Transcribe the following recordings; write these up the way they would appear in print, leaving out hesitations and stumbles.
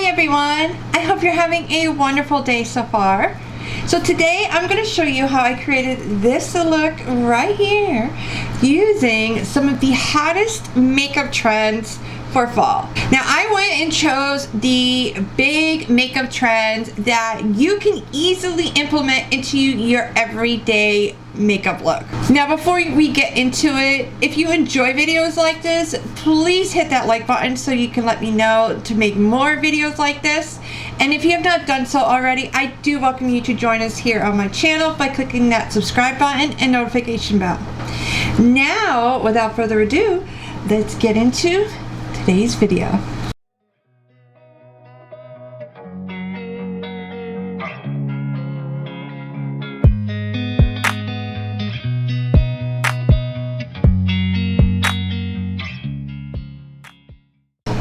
Hi everyone! I hope you're having a wonderful day so far. So today I'm going to show you how I created this look right here using some of the hottest makeup trends for fall. Now I went and chose the big makeup trends that you can easily implement into your everyday makeup look. Now before we get into it, if you enjoy videos like this, please hit that like button so you can let me know to make more videos like this. And if you have not done so already, I do welcome you to join us here on my channel by clicking that subscribe button and notification bell. Now, without further ado, let's get into today's video.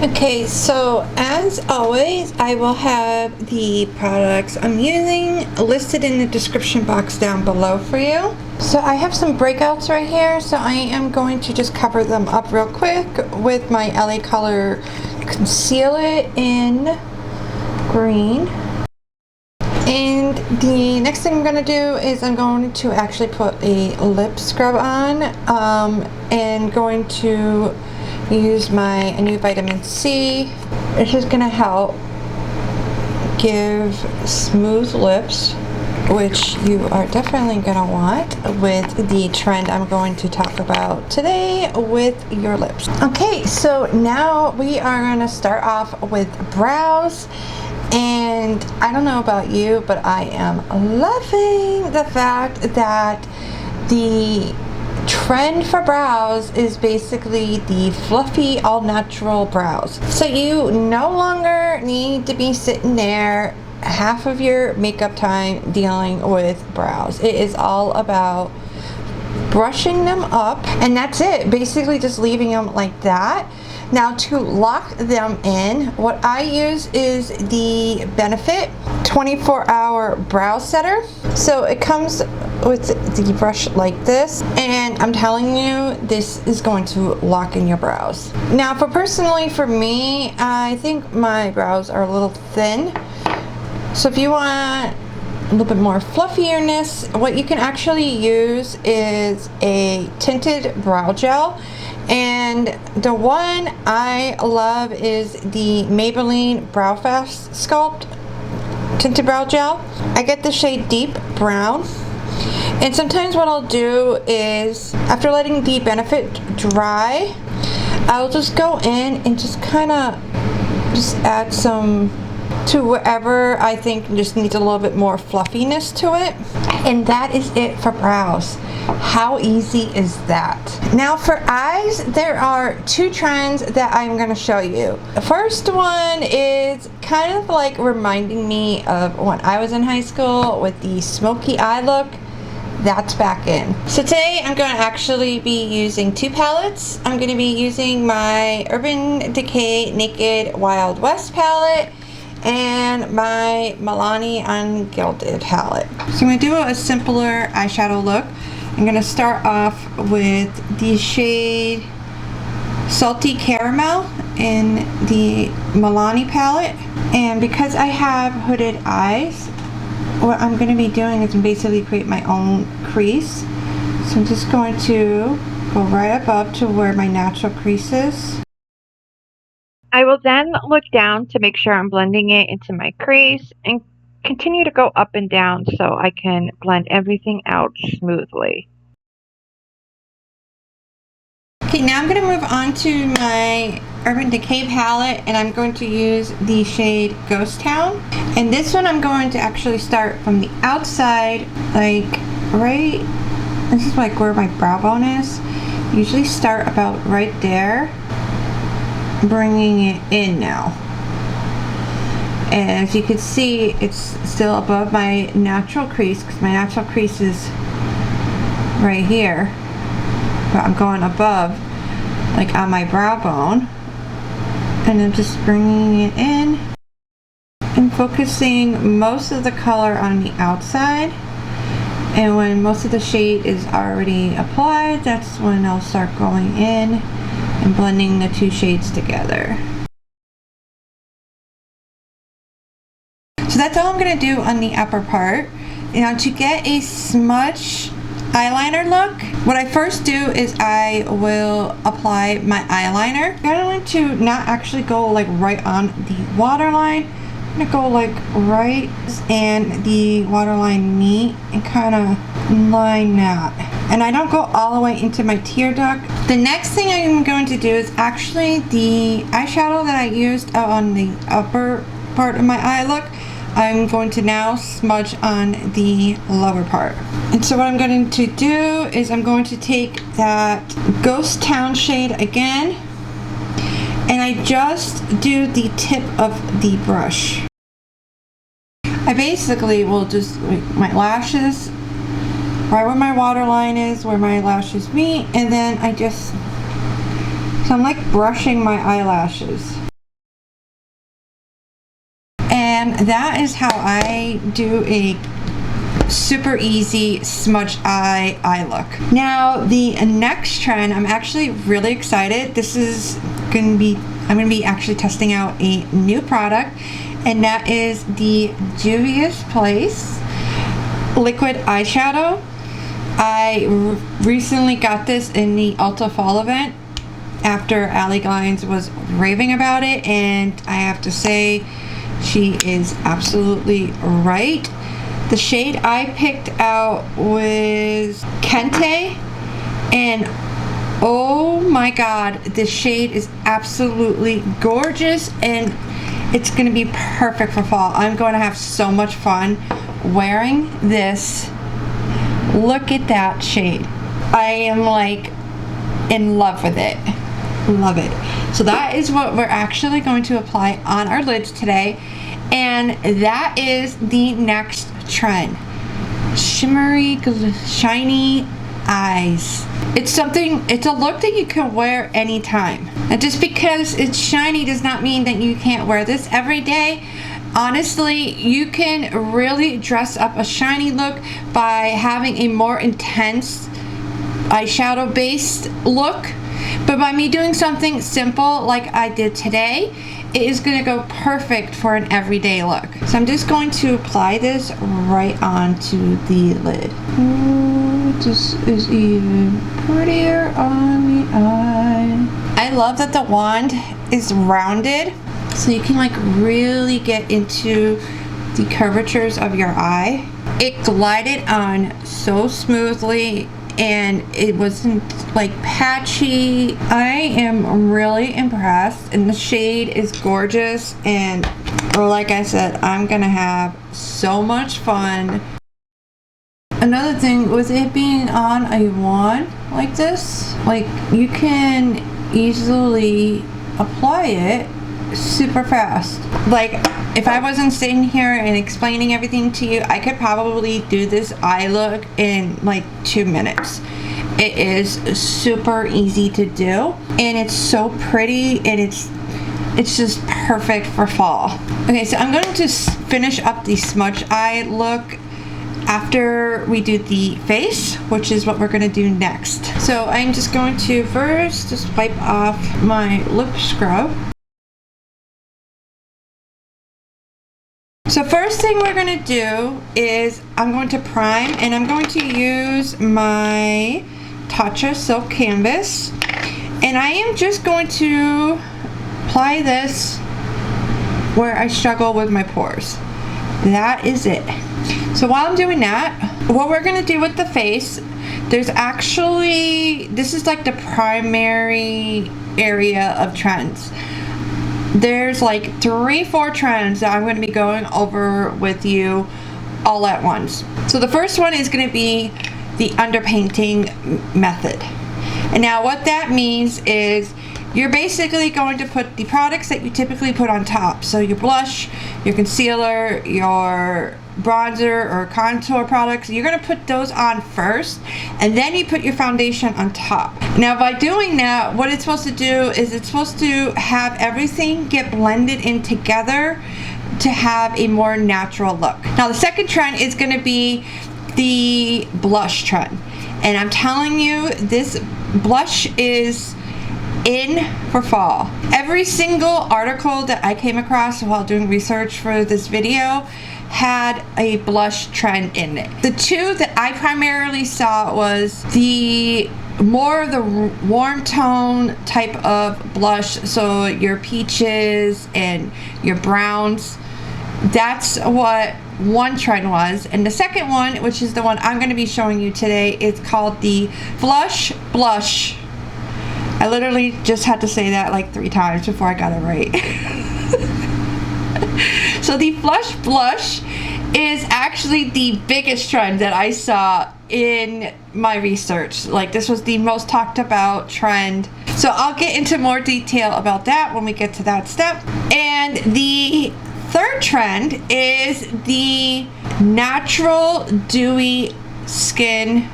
Okay, so as always, I will have the products I'm using listed in the description box down below for you. So I have some breakouts right here, so I am going to just cover them up real quick with my LA Color Conceal It in green. And the next thing I'm going to do is I'm going to actually put a lip scrub on and going to use my new vitamin C. This is going to help give smooth lips, which you are definitely going to want with the trend I'm going to talk about today with your lips. Okay, so now we are going to start off with brows. And I don't know about you, but I am loving the fact that the trend for brows is basically the fluffy all natural brows. So you no longer need to be sitting there half of your makeup time dealing with brows. It is all about brushing them up, and that's it. Basically just leaving them like that. Now to lock them in, what I use is the Benefit 24-hour brow setter. So it comes with the brush like this, and I'm telling you, this is going to lock in your brows. Now for me, I think my brows are a little thin. So if you want a little bit more fluffierness, what you can actually use is a tinted brow gel. And the one I love is the Maybelline Brow Fast Sculpt Tinted Brow Gel. I get the shade Deep Brown. And sometimes what I'll do is, after letting the Benefit dry, I'll just go in and just kind of just add some to wherever I think just needs a little bit more fluffiness to it. And that is it for brows. How easy is that? Now for eyes, there are two trends that I'm going to show you. The first one is kind of like reminding me of when I was in high school with the smoky eye look. That's back in. So today I'm going to actually be using two palettes. I'm going to be using my Urban Decay Naked Wild West palette and my Milani Ungilded palette. So I'm going to do a simpler eyeshadow look. I'm going to start off with the shade Salty Caramel in the Milani palette. And because I have hooded eyes, what I'm going to be doing is basically create my own crease. So I'm just going to go right above to where my natural crease is. I will then look down to make sure I'm blending it into my crease and continue to go up and down so I can blend everything out smoothly. Okay, now I'm going to move on to my Urban Decay palette, and I'm going to use the shade Ghost Town. And this one I'm going to actually start from the outside, like right, this is like where my brow bone is. Usually start about right there, bringing it in now. And as you can see, it's still above my natural crease because my natural crease is right here, but I'm going above, like on my brow bone, and I'm just bringing it in and focusing most of the color on the outside. And when most of the shade is already applied, that's when I'll start going in and blending the two shades together. So that's all I'm gonna do on the upper part. Now to get a smudge eyeliner look, what I first do is I will apply my eyeliner. I'm going to not actually go like right on the waterline. I'm gonna go like right and the waterline meet and kind of line that. And I don't go all the way into my tear duct. The next thing I'm going to do is actually the eyeshadow that I used on the upper part of my eye look. I'm going to now smudge on the lower part. And so what I'm going to do is I'm going to take that Ghost Town shade again, and I just do the tip of the brush. I basically will just my lashes right where my waterline is, where my lashes meet, and then I just, so I'm like brushing my eyelashes. And that is how I do a super easy smudged eye look. Now the next trend, I'm actually really excited. This is gonna be, I'm gonna be actually testing out a new product, and that is the Juvia's Place liquid eyeshadow. I recently got this in the Ulta Fall event after Allie Glines was raving about it, and I have to say she is absolutely right. The shade I picked out was Kente, and oh my god, this shade is absolutely gorgeous, and it's going to be perfect for fall. I'm going to have so much fun wearing this. Look at that shade. I am like in love with it. Love it. So that is what we're actually going to apply on our lids today, and that is the next trend. Shimmery, shiny eyes. It's a look that you can wear anytime. And just because it's shiny does not mean that you can't wear this every day. Honestly, you can really dress up a shiny look by having a more intense eyeshadow based look. But by me doing something simple like I did today, it is going to go perfect for an everyday look. So I'm just going to apply this right onto the lid. Ooh, this is even prettier on the eye. I love that the wand is rounded, so you can like really get into the curvatures of your eye. It glided on so smoothly, and it wasn't like patchy. I am really impressed, and the shade is gorgeous, and like I said, I'm gonna have so much fun. Another thing with it being on a wand like this, like you can easily apply it super fast. Like if I wasn't sitting here and explaining everything to you, I could probably do this eye look in like 2 minutes. It is super easy to do, and it's so pretty, and it's just perfect for fall. Okay, so I'm going to finish up the smudge eye look after we do the face, which is what we're going to do next. So I'm just going to first just wipe off my lip scrub. So first thing we're going to do is I'm going to prime, and I'm going to use my Tatcha Silk Canvas, and I am just going to apply this where I struggle with my pores. That is it. So while I'm doing that, what we're going to do with the face, there's actually, this is like the primary area of trends. There's like 3-4 trends that I'm going to be going over with you all at once. So the first one is going to be the underpainting method. And now what that means is you're basically going to put the products that you typically put on top. So your blush, your concealer, your bronzer or contour products, you're going to put those on first, and then you put your foundation on top. Now by doing that, what it's supposed to do is it's supposed to have everything get blended in together to have a more natural look. Now the second trend is going to be the blush trend, and I'm telling you, this blush is in for fall. Every single article that I came across while doing research for this video had a blush trend in it. The two that I primarily saw was the more the warm tone type of blush, so your peaches and your browns. That's what one trend was. And the second one, which is the one I'm going to be showing you today, is called the Flush Blush. I literally just had to say that like 3 times before I got it right. So the Flush Blush is actually the biggest trend that I saw in my research. Like, this was the most talked about trend. So I'll get into more detail about that when we get to that step. And the third trend is the natural dewy skin,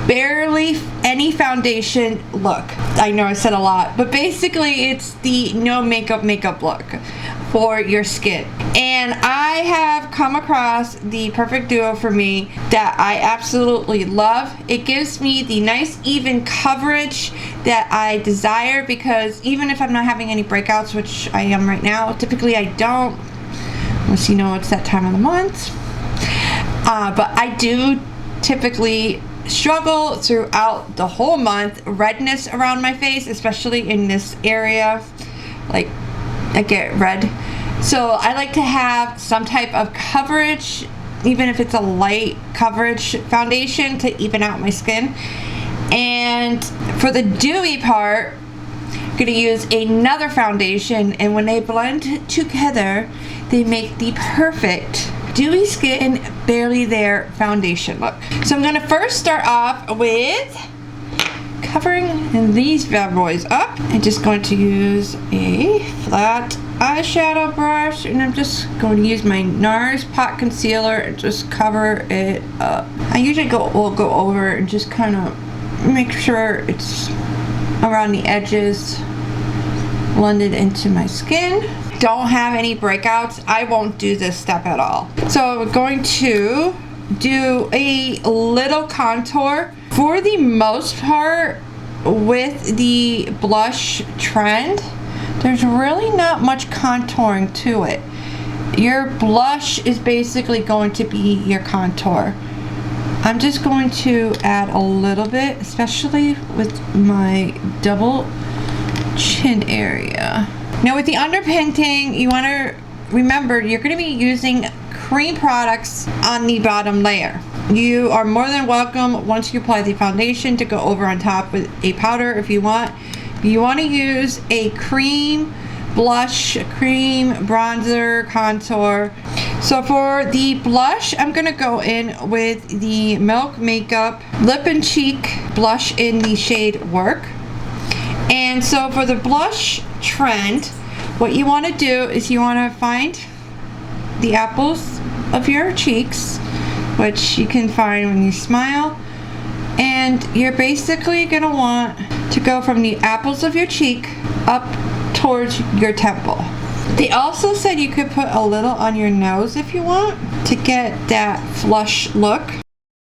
barely any foundation look. I know I said a lot, but basically it's the no makeup look for your skin. And I have come across the perfect duo for me that I absolutely love. It gives me the nice even coverage that I desire, because even if I'm not having any breakouts, which I am right now, typically I don't, unless you know it's that time of the month, but I do typically struggle throughout the whole month. Redness around my face, especially in this area, like I get red. So I like to have some type of coverage, even if it's a light coverage foundation, to even out my skin. And for the dewy part, I'm going to use another foundation, and when they blend together, they make the perfect dewy skin, barely there foundation look. So I'm going to first start off with covering these bad boys up. I'm just going to use a flat eyeshadow brush, and I'm just going to use my NARS pot concealer and just cover it up. I usually will go over and just kind of make sure it's around the edges, blended into my skin. Don't have any breakouts, I won't do this step at all. So we're going to do a little contour. For the most part, with the blush trend, there's really not much contouring to it. Your blush is basically going to be your contour. I'm just going to add a little bit, especially with my double chin area. Now with the underpainting, you want to remember you're going to be using cream products on the bottom layer. You are more than welcome, once you apply the foundation, to go over on top with a powder if you want. You want to use a cream blush, cream bronzer, contour. So for the blush, I'm going to go in with the Milk Makeup Lip and Cheek blush in the shade Work. And so for the blush trend, what you want to do is you want to find the apples of your cheeks, which you can find when you smile, and you're basically going to want to go from the apples of your cheek up towards your temple. They also said you could put a little on your nose if you want to get that flush look.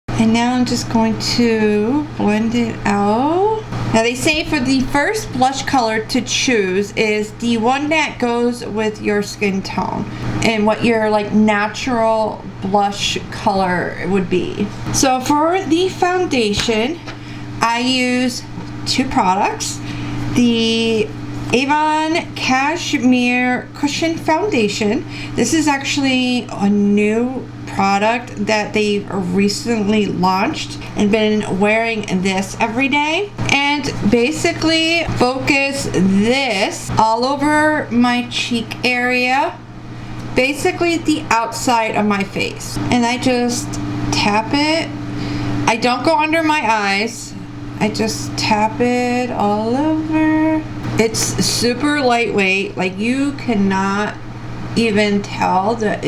And now I'm just going to blend it out. Now they say for the first blush color to choose is the one that goes with your skin tone and what your like natural blush color would be. So for the foundation, I use 2 products. The Avon Cashmere Cushion Foundation. This is actually a new product that they've recently launched, and been wearing this every day, and basically focus this all over my cheek area, basically the outside of my face, and I just tap it. I don't go under my eyes, I just tap it all over. It's super lightweight, like you cannot even tell that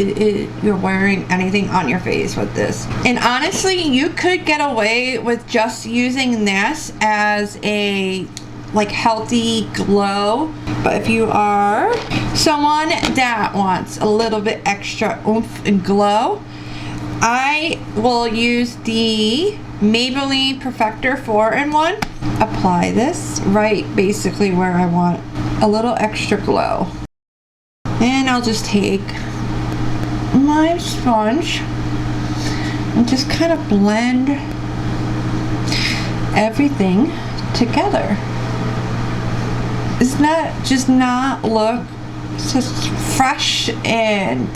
you're wearing anything on your face with this. And honestly, you could get away with just using this as a like healthy glow, but if you are someone that wants a little bit extra oomph and glow, I will use the Maybelline Perfector 4-in-1. Apply this right basically where I want a little extra glow. And I'll just take my sponge and just kind of blend everything together. Does that just not look just fresh and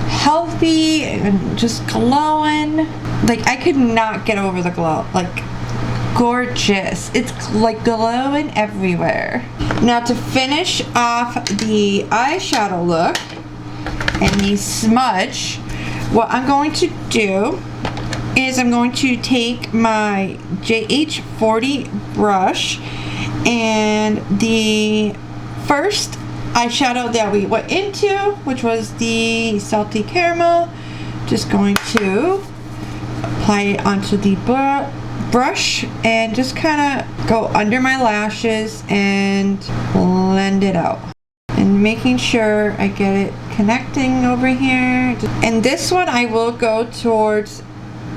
healthy and just glowing? Like, I could not get over the glow. Like, gorgeous. It's like glowing everywhere. Now, to finish off the eyeshadow look and the smudge, what I'm going to do is I'm going to take my JH40 brush, and the first eyeshadow that we went into, which was the Salty Caramel, just going to apply it onto the brush and just kind of go under my lashes and blend it out. And making sure I get it connecting over here. And this one I will go towards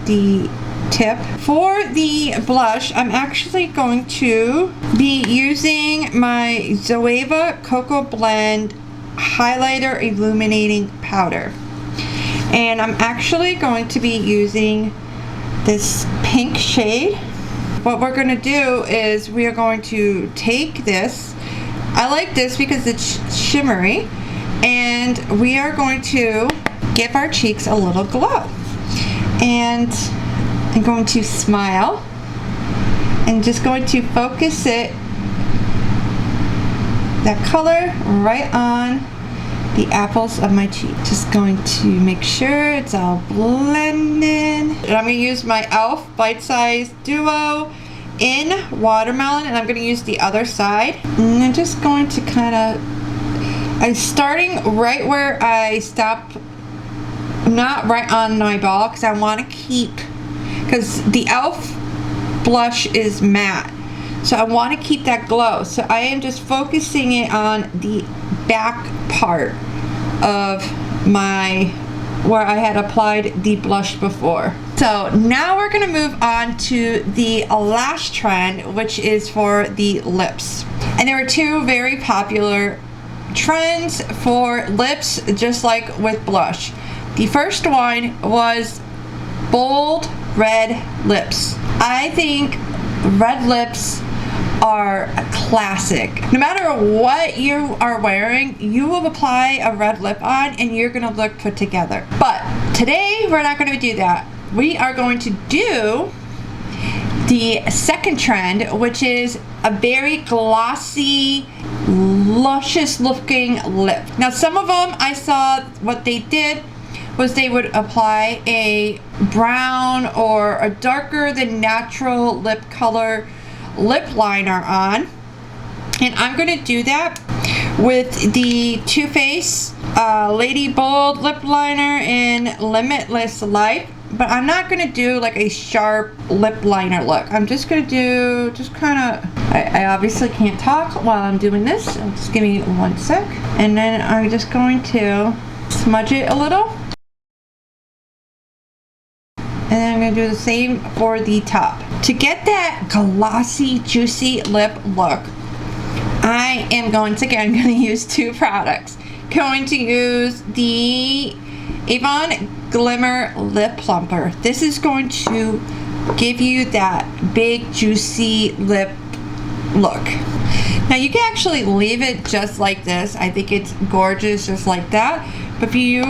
the tip. For the blush, I'm actually going to be using my Zoeva Cocoa Blend Highlighter Illuminating Powder. And I'm actually going to be using this pink shade. What we're going to do is we are going to take this. I like this because it's shimmery, and we are going to give our cheeks a little glow. And I'm going to smile and just going to focus it, that color, right on the apples of my cheek. Just going to make sure it's all blended. And I'm going to use my e.l.f. Bite Size Duo in Watermelon, and I'm going to use the other side. And I'm just going to kind of, I'm starting right where I stopped, not right on my ball, because I want to keep, because the e.l.f. blush is matte, so I want to keep that glow. So I am just focusing it on the back part of my, where I had applied the blush before. So now we're going to move on to the lash trend, which is for the lips. And there are two very popular trends for lips, just like with blush. The first one was bold red lips. I think red lips are a classic. No matter what you are wearing, you will apply a red lip on and you're gonna look put together. But today we're not gonna do that. We are going to do the second trend, which is a very glossy, luscious looking lip. Now some of them, I saw what they did was they would apply a brown or a darker than natural lip color lip liner on, and I'm going to do that with the Too Faced Lady Bold lip liner in Limitless Life. But I'm not going to do like a sharp lip liner look. I'm just going to do just kind of, I obviously can't talk while I'm doing this, so just give me 1 sec, and then I'm just going to smudge it a little. And then I'm going to do the same for the top. To get that glossy, juicy lip look, I am going to use two products. Going to use the Avon Glimmer Lip Plumper. This is going to give you that big, juicy lip look. Now you can actually leave it just like this. I think it's gorgeous just like that. But if you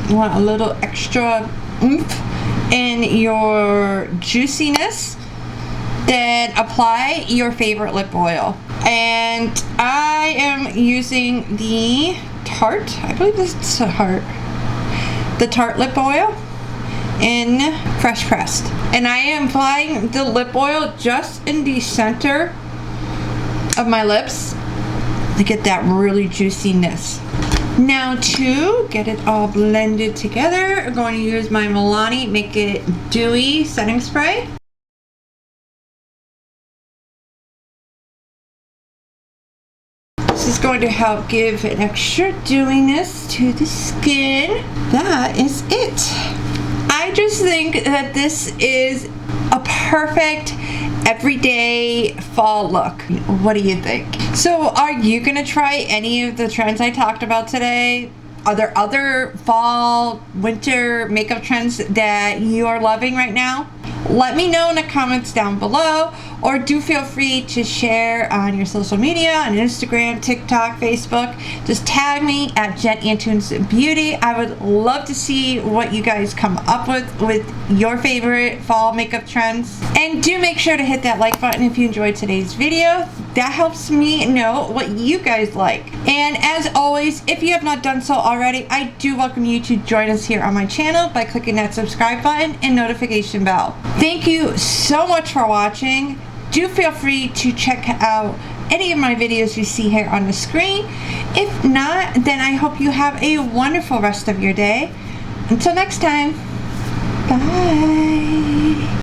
want a little extra oomph in your juiciness, then apply your favorite lip oil. And I am using the Tarte, I believe this is Tarte, the Tarte lip oil in Fresh Pressed. And I am applying the lip oil just in the center of my lips to get that really juiciness. Now to get it all blended together, I'm going to use my Milani Make It Dewy setting spray. This is going to help give an extra dewiness to the skin. That is it. I I just think that this is a perfect everyday fall look. What do you think? So are you gonna try any of the trends I talked about today? Are there other fall, winter makeup trends that you are loving right now? Let me know in the comments down below, or do feel free to share on your social media, on Instagram, TikTok, Facebook. Just tag me at Antunes Beauty. I would love to see what you guys come up with your favorite fall makeup trends. And do make sure to hit that like button if you enjoyed today's video. That helps me know what you guys like. And as always, if you have not done so already, I do welcome you to join us here on my channel by clicking that subscribe button and notification bell. Thank you so much for watching. Do feel free to check out any of my videos you see here on the screen. If not, then I hope you have a wonderful rest of your day. Until next time, bye.